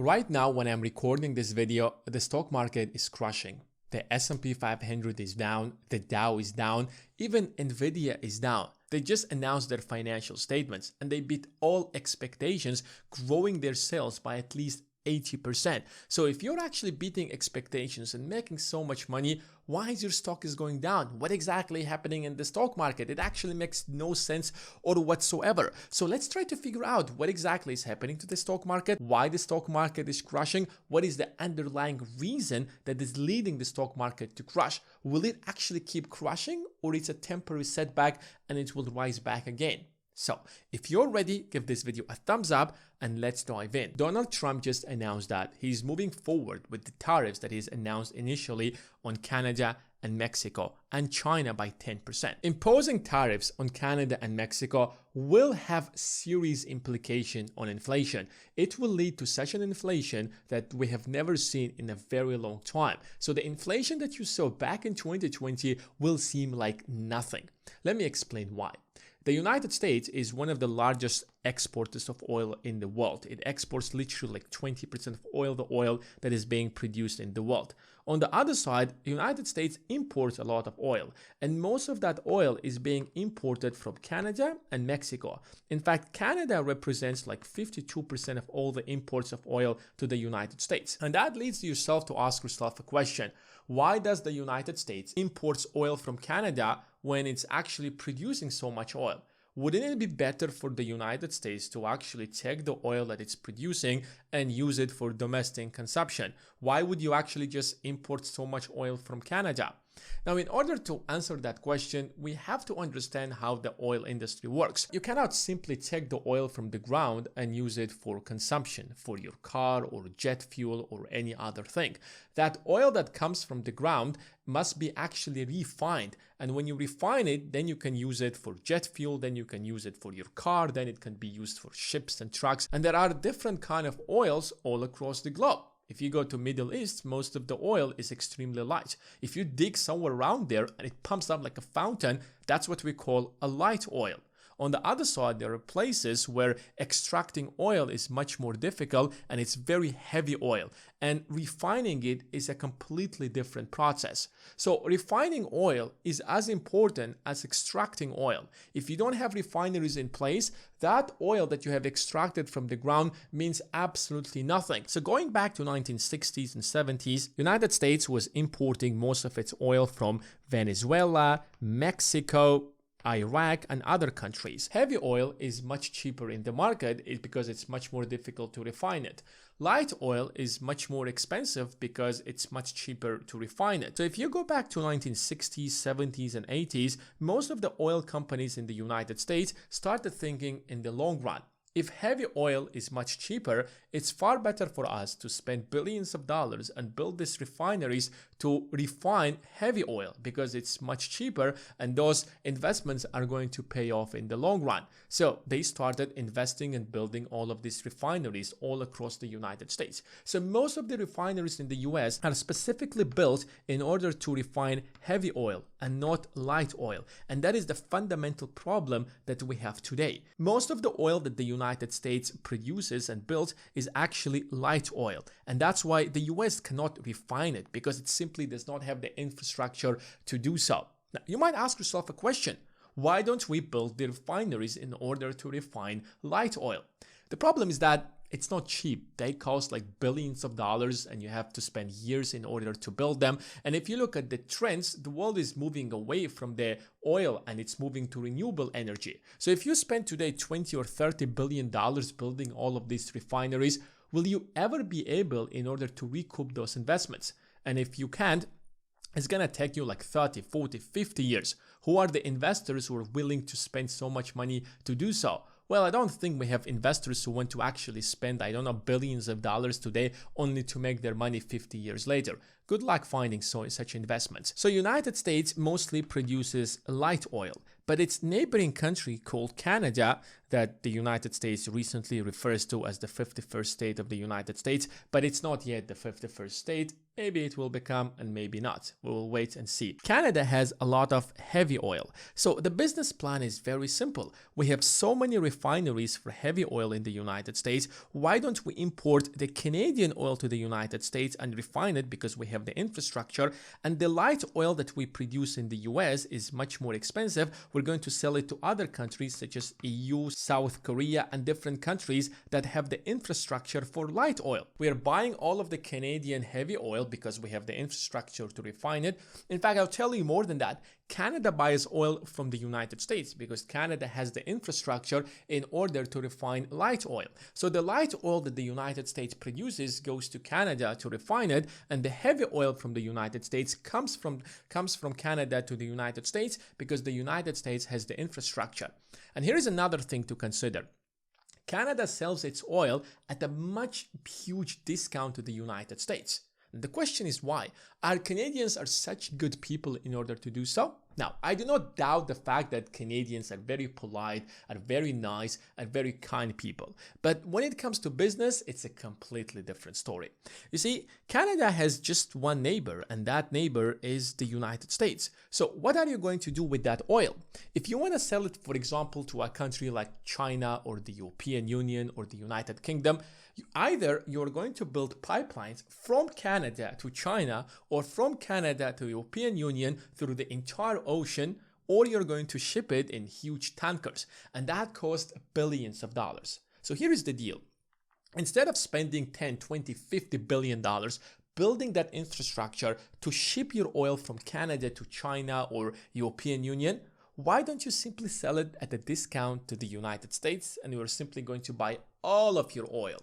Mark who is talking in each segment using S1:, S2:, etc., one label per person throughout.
S1: Right now, when I'm recording this video, the stock market is crushing. The S&P 500 is down, the Dow is down, even Nvidia is down. They just announced their financial statements and they beat all expectations, growing their sales by at least 80%. So if you're actually beating expectations and making so much money, why is your stock is going down? What exactly happening in the stock market? It actually makes no sense or whatsoever. So let's try to figure out what exactly is happening to the stock market, why the stock market is crushing, what is the underlying reason that is leading the stock market to crush. Will it actually keep crushing, or it's a temporary setback and it will rise back again? So if you're ready, give this video a thumbs up and let's dive in. Donald Trump just announced that he's moving forward with the tariffs that he's announced initially on Canada and Mexico and China by 10%. Imposing tariffs on Canada and Mexico will have serious implication on inflation. It will lead to such an inflation that we have never seen in a very long time. So the inflation that you saw back in 2020 will seem like nothing. Let me explain why. The United States is one of the largest exporters of oil in the world. It exports literally like 20% of the oil that is being produced in the world. On the other side, the United States imports a lot of oil, and most of that oil is being imported from Canada and Mexico. In fact, Canada represents like 52% of all the imports of oil to the United States. And that leads yourself to ask yourself a question. Why does the United States imports oil from Canada when it's actually producing so much oil? Wouldn't it be better for the United States to actually take the oil that it's producing and use it for domestic consumption? Why would you actually just import so much oil from Canada? Now, in order to answer that question, we have to understand how the oil industry works. You cannot simply take the oil from the ground and use it for consumption, for your car or jet fuel or any other thing. That oil that comes from the ground must be actually refined. And when you refine it, then you can use it for jet fuel, then you can use it for your car, then it can be used for ships and trucks. And there are different kind of oils all across the globe. If you go to Middle East, most of the oil is extremely light. If you dig somewhere around there and it pumps up like a fountain, that's what we call a light oil. On the other side, there are places where extracting oil is much more difficult and it's very heavy oil, and refining it is a completely different process. So refining oil is as important as extracting oil. If you don't have refineries in place, that oil that you have extracted from the ground means absolutely nothing. So going back to 1960s and 70s, United States was importing most of its oil from Venezuela, Mexico, Iraq and other countries. Heavy oil is much cheaper in the market because it's much more difficult to refine it. Light oil is much more expensive because it's much cheaper to refine it. So if you go back to 1960s, 70s and 80s, most of the oil companies in the United States started thinking in the long run. If heavy oil is much cheaper, it's far better for us to spend billions of dollars and build these refineries to refine heavy oil because it's much cheaper and those investments are going to pay off in the long run. So they started investing and building all of these refineries all across the United States. So most of the refineries in the US are specifically built in order to refine heavy oil and not light oil. And that is the fundamental problem that we have today. Most of the oil that the United States produces and builds is actually light oil. And that's why the US cannot refine it, because it simply does not have the infrastructure to do so. Now, you might ask yourself a question. Why don't we build the refineries in order to refine light oil? The problem is that it's not cheap. They cost like billions of dollars and you have to spend years in order to build them. And if you look at the trends, the world is moving away from the oil and it's moving to renewable energy. So if you spend today 20 or 30 billion dollars building all of these refineries, will you ever be able in order to recoup those investments? And if you can't, it's going to take you like 30, 40, 50 years. Who are the investors who are willing to spend so much money to do so? Well, I don't think we have investors who want to actually spend, I don't know, billions of dollars today only to make their money 50 years later. Good luck finding such investments. So United States mostly produces light oil, but its neighboring country called Canada, that the United States recently refers to as the 51st state of the United States, but it's not yet the 51st state. Maybe it will become and maybe not. We will wait and see. Canada has a lot of heavy oil. So the business plan is very simple. We have so many refineries for heavy oil in the United States. Why don't we import the Canadian oil to the United States and refine it because we have the infrastructure, and the light oil that we produce in the US is much more expensive. We're going to sell it to other countries such as EU, South Korea, and different countries that have the infrastructure for light oil. We are buying all of the Canadian heavy oil because we have the infrastructure to refine it. In fact, I'll tell you more than that. Canada buys oil from the United States because Canada has the infrastructure in order to refine light oil. So the light oil that the United States produces goes to Canada to refine it, and the heavy oil from the United States comes from Canada to the United States because the United States has the infrastructure. And here is another thing to consider. Canada sells its oil at a huge discount to the United States. The question is why? Our Canadians are such good people in order to do so? Now, I do not doubt the fact that Canadians are very polite, are very nice, are very kind people. But when it comes to business, it's a completely different story. You see, Canada has just one neighbor, and that neighbor is the United States. So what are you going to do with that oil? If you want to sell it, for example, to a country like China or the European Union or the United Kingdom, either you're going to build pipelines from Canada to China or from Canada to the European Union through the entire ocean, or you're going to ship it in huge tankers, and that costs billions of dollars. So here is the deal. Instead of spending 10, 20, 50 billion dollars building that infrastructure to ship your oil from Canada to China or European Union, why don't you simply sell it at a discount to the United States and you're simply going to buy all of your oil?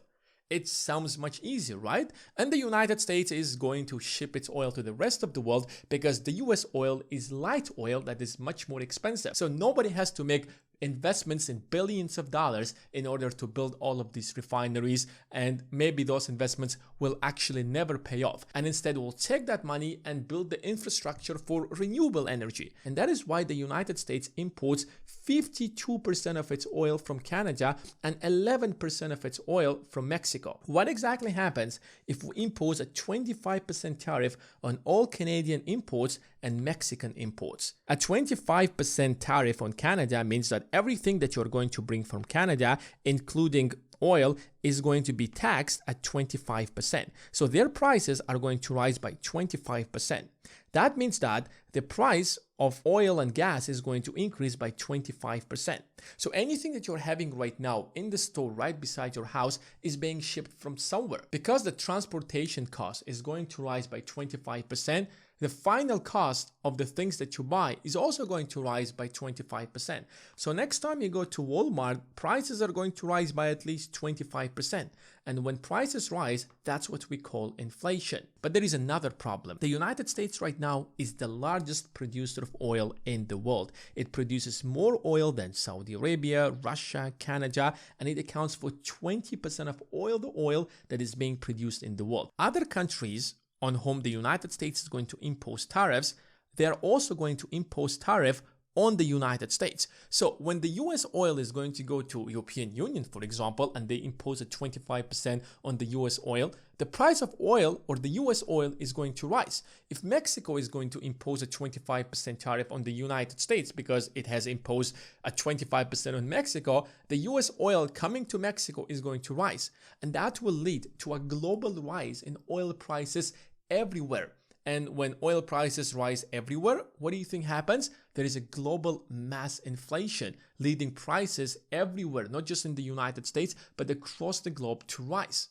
S1: It sounds much easier, right? And the United States is going to ship its oil to the rest of the world because the US oil is light oil that is much more expensive. So nobody has to make investments in billions of dollars in order to build all of these refineries, and maybe those investments will actually never pay off, and instead we'll take that money and build the infrastructure for renewable energy. And that is why the United States imports 52% of its oil from Canada and 11% of its oil from Mexico. What exactly happens if we impose a 25% tariff on all Canadian imports and Mexican imports? A 25% tariff on Canada means that everything that you're going to bring from Canada, including oil, is going to be taxed at 25%. So their prices are going to rise by 25%. That means that the price of oil and gas is going to increase by 25%. So anything that you're having right now in the store right beside your house is being shipped from somewhere. Because the transportation cost is going to rise by 25%, the final cost of the things that you buy is also going to rise by 25%. So next time you go to Walmart, prices are going to rise by at least 25%. And when prices rise, that's what we call inflation. But there is another problem. The United States right now is the largest producer of oil in the world. It produces more oil than Saudi Arabia, Russia, Canada, and it accounts for 20% of all the oil that is being produced in the world. Other countries on whom the United States is going to impose tariffs, they are also going to impose tariff on the United States. So when the US oil is going to go to European Union, for example, and they impose a 25% on the US oil, the price of oil or the US oil is going to rise. If Mexico is going to impose a 25% tariff on the United States because it has imposed a 25% on Mexico, the US oil coming to Mexico is going to rise. And that will lead to a global rise in oil prices everywhere. And when oil prices rise everywhere, what do you think happens? There is a global mass inflation, leading prices everywhere, not just in the United States, but across the globe to rise.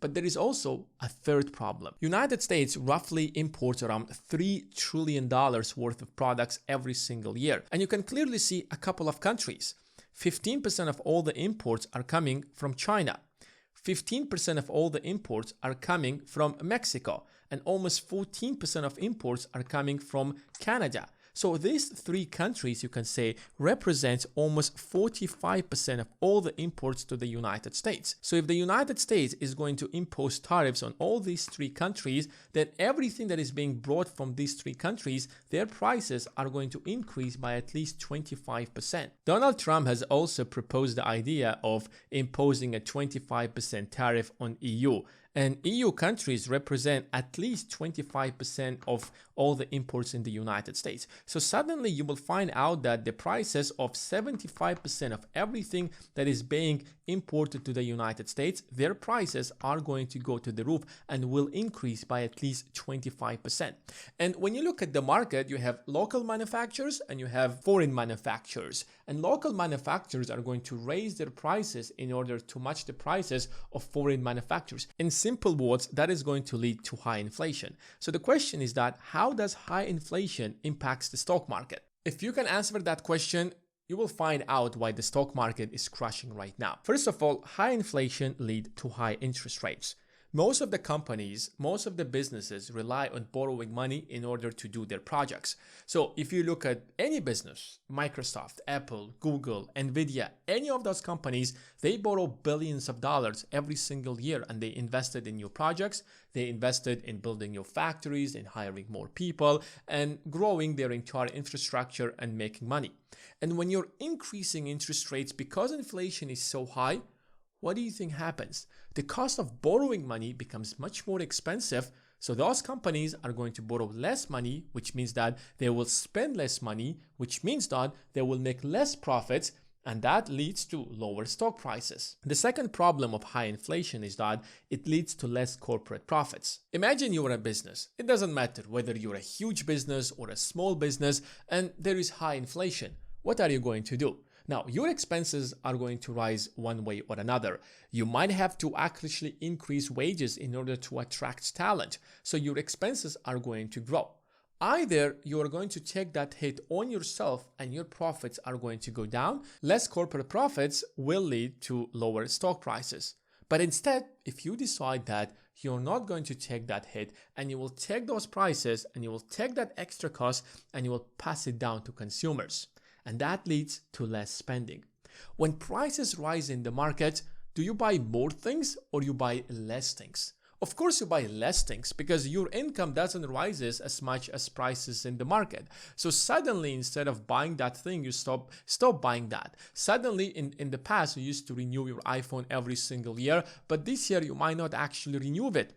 S1: But there is also a third problem. United States roughly imports around $3 trillion worth of products every single year. And you can clearly see a couple of countries. 15% of all the imports are coming from China. 15% of all the imports are coming from Mexico, and almost 14% of imports are coming from Canada. So these three countries, you can say, represent almost 45% of all the imports to the United States. So if the United States is going to impose tariffs on all these three countries, then everything that is being brought from these three countries, their prices are going to increase by at least 25%. Donald Trump has also proposed the idea of imposing a 25% tariff on EU. And EU countries represent at least 25% of all the imports in the United States. So suddenly you will find out that the prices of 75% of everything that is being imported to the United States, their prices are going to go to the roof and will increase by at least 25%. And when you look at the market, you have local manufacturers and you have foreign manufacturers. And local manufacturers are going to raise their prices in order to match the prices of foreign manufacturers. In simple words, that is going to lead to high inflation. So the question is that how does high inflation impacts the stock market? If you can answer that question, you will find out why the stock market is crashing right now. First of all, high inflation leads to high interest rates. Most of the companies, most of the businesses rely on borrowing money in order to do their projects. So if you look at any business, Microsoft, Apple, Google, Nvidia, any of those companies, they borrow billions of dollars every single year and they invested in new projects. They invested in building new factories, in hiring more people and growing their entire infrastructure and making money. And when you're increasing interest rates because inflation is so high, what do you think happens? The cost of borrowing money becomes much more expensive. So those companies are going to borrow less money, which means that they will spend less money, which means that they will make less profits. And that leads to lower stock prices. The second problem of high inflation is that it leads to less corporate profits. Imagine you're a business. It doesn't matter whether you're a huge business or a small business and there is high inflation. What are you going to do? Now, your expenses are going to rise one way or another. You might have to actually increase wages in order to attract talent. So your expenses are going to grow. Either you are going to take that hit on yourself and your profits are going to go down. Less corporate profits will lead to lower stock prices. But instead, if you decide that you're not going to take that hit and you will take those prices and you will take that extra cost and you will pass it down to consumers. And that leads to less spending. When prices rise in the market, do you buy more things or you buy less things? Of course, you buy less things because your income doesn't rise as much as prices in the market. So suddenly, instead of buying that thing, you stop buying that. Suddenly, in the past, you used to renew your iPhone every single year, but this year you might not actually renew it.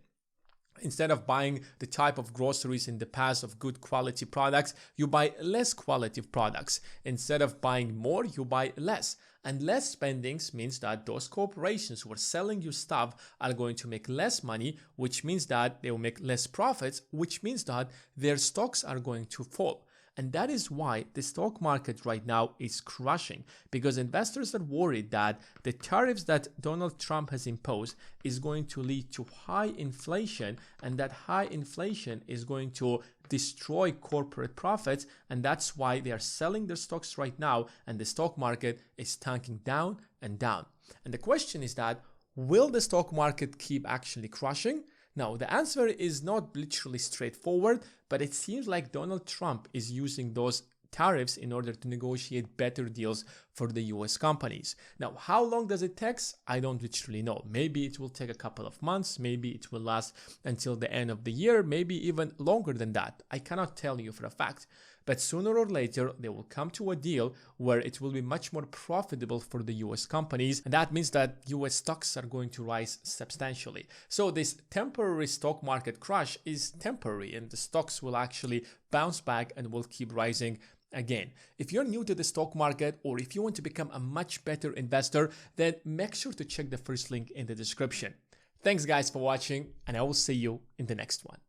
S1: Instead of buying the type of groceries in the past of good quality products, you buy less quality products. Instead of buying more, you buy less. And less spendings means that those corporations who are selling you stuff are going to make less money, which means that they will make less profits, which means that their stocks are going to fall. And that is why the stock market right now is crashing, because investors are worried that the tariffs that Donald Trump has imposed is going to lead to high inflation, and that high inflation is going to destroy corporate profits, and that's why they are selling their stocks right now, and the stock market is tanking down and down. And the question is that, will the stock market keep actually crashing? Now, the answer is not literally straightforward, but it seems like Donald Trump is using those tariffs in order to negotiate better deals for the US companies. Now, how long does it take? I don't literally know. Maybe it will take a couple of months. Maybe it will last until the end of the year, maybe even longer than that. I cannot tell you for a fact. But sooner or later, they will come to a deal where it will be much more profitable for the US companies. And that means that US stocks are going to rise substantially. So this temporary stock market crash is temporary, and the stocks will actually bounce back and will keep rising again. If you're new to the stock market, or if you want to become a much better investor, then make sure to check the first link in the description. Thanks guys for watching, and I will see you in the next one.